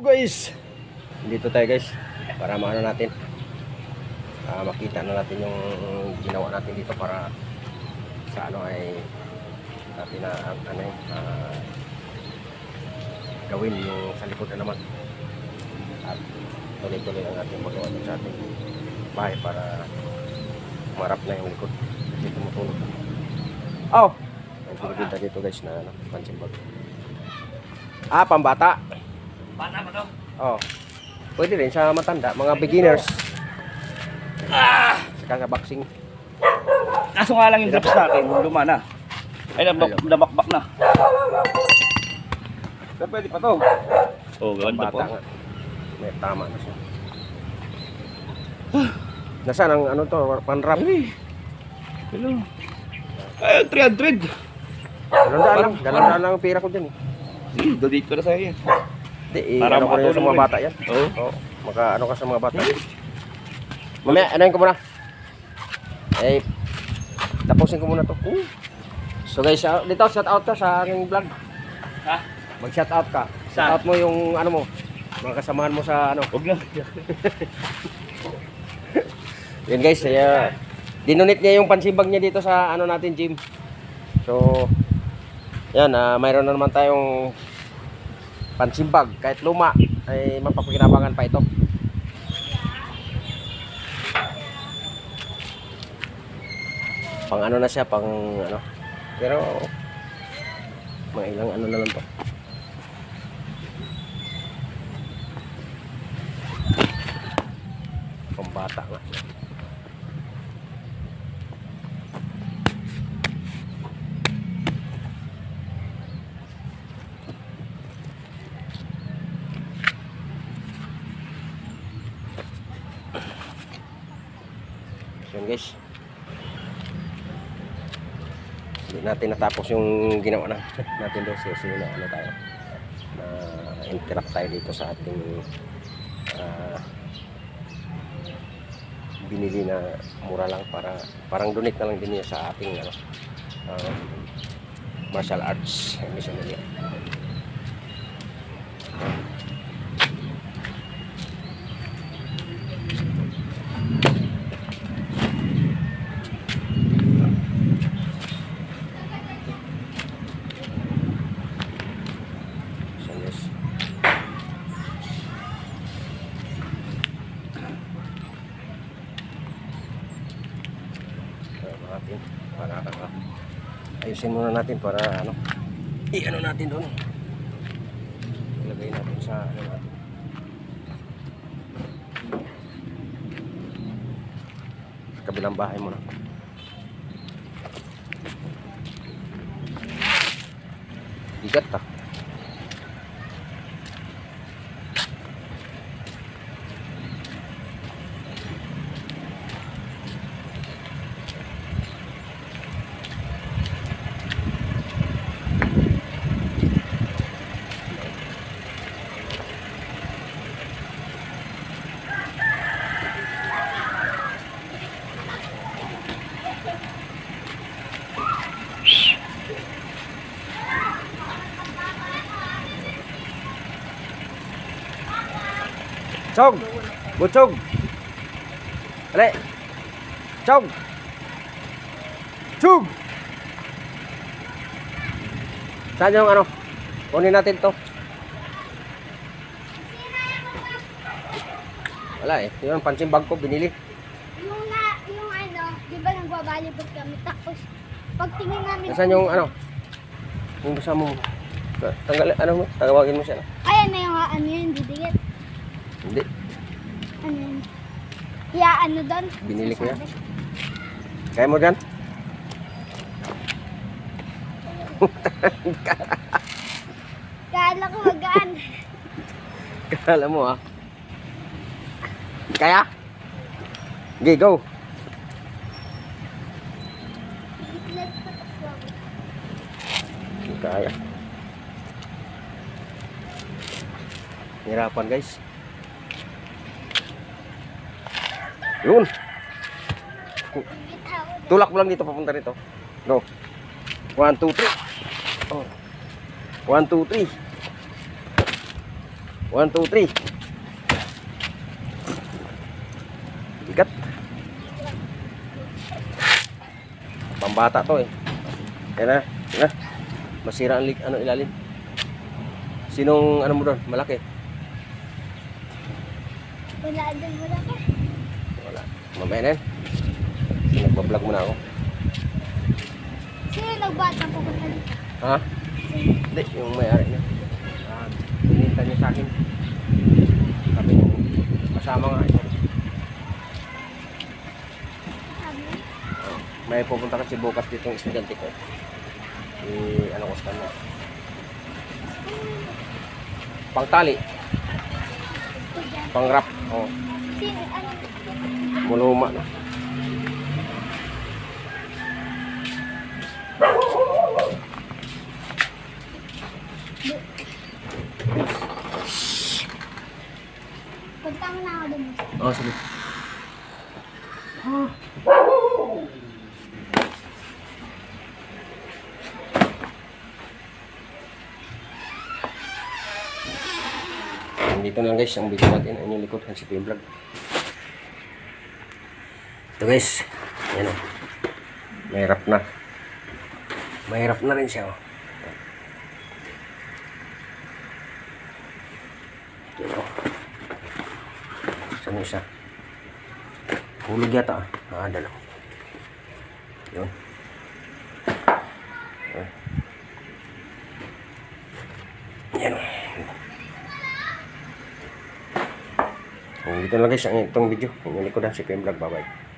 Guys, dito tayo guys para maano natin, makita na natin yung ginawa natin dito para sa ano ay natin na gawin yung sa likod na naman at tuloy-tuloy ang ating magawa sa ating bahay para marap na yung likod kasi tumutulog. May pagkita dito guys na pansimbag. Pambata. Bata ba to? Pwede rin sa matanda, mga beginners. Sa kaka-boxing. Kaso nga lang yung drops natin, luma na. Ay, nabakbak na. Pero pwede pa to. Ganda po. Bata nga. May tama na siya. Nasaan ang ano to, panrap? Hello. Ay, 300. Dalang lang ang pira ko dyan eh. Donate ko na sa'yo yan. Hindi, Para ano ko rin sa mga bata yan. Oo. Maka-ano ka sa mga bata. Mamaya, anayin ko muna. Tapusin ko muna to. So guys, dito, shout out ka sa aking vlog. Ha? Mag-shout out ka. Saan? Shout out mo yung ano mo, mga kasamahan mo sa ano. Huwag na. Yun guys, dinonate niya yung pansibag niya dito sa ano natin gym. So, yan, mayroon na naman tayong pansibag. Kahit luma, ay mapapakinabangan pa ito. Pang ano na siya, pang ano. Pero, mga ilang ano na lang to. Pambata nga. Yan guys, hindi natin natapos yung ginawa natin doon kasi na ano tayo na interact tayo dito sa ating binili na mura lang, para parang donate na lang din niya sa ating ano, martial arts mission nila. Para ayusin muna natin para ano, i-ano natin doon, ilagay natin sa ano natin. Sa kabilang bahay muna. Bigat ta. Chog! Butchog! Ale! Chog! Chug! Saan yung ano? Kunin natin to. Wala eh. Yung pansimbag ko binili. Yung ano, di ba nagbabalibot kami, tapos pagtingin namin... Nasaan yung ano? Yung kasama mo. Tanggal, ano mo? Tawagin mo siya. Ayan na yung ano yun, didikit. Hindi. Ano yun? Kaya ano doon? Binili ko yan. Kaya mo dyan? Kala ko magaan. Kala mo ah. Kaya? Okay, go. Kaya. Hirapan guys. Yun. Tulak mo lang dito papunta rito. Go. 1, 2, 3. Oh. 1, 2, 3. 1, 2, 3. Bigat. Pambata to eh. Yan na. Yan na. Masira ang ilalim. Sinong ano mo doon? Malaki? Wala doon, wala ka. Wala. Mamaya na yan. Nagbablog muna ako. Sino nagbata po ko dito? Ha? Hindi, yung may-ari niya. Pinita niya sa akin. Sabi niya, kasama nga ito. Sabi, May pupunta kasi bukas dito yung estudyante ko. Ano ko sa kanya. Pangtali. Pangrap. Oh, sino, ano? muluma na. Punta mo na ako doon. Oh, sige. Dito na lang guys ang video natin. Ang inyong likod, Hansi P. Vlog. Ito guys, yan o. Mahirap na. Mahirap na rin siya o. Yan o. Saan yung isa? Hulog yata ah. Nakadala. Yun. Yan o. Dito na lang guys ang itong video. Inyong likod, Hansi P. Vlog. Bye bye.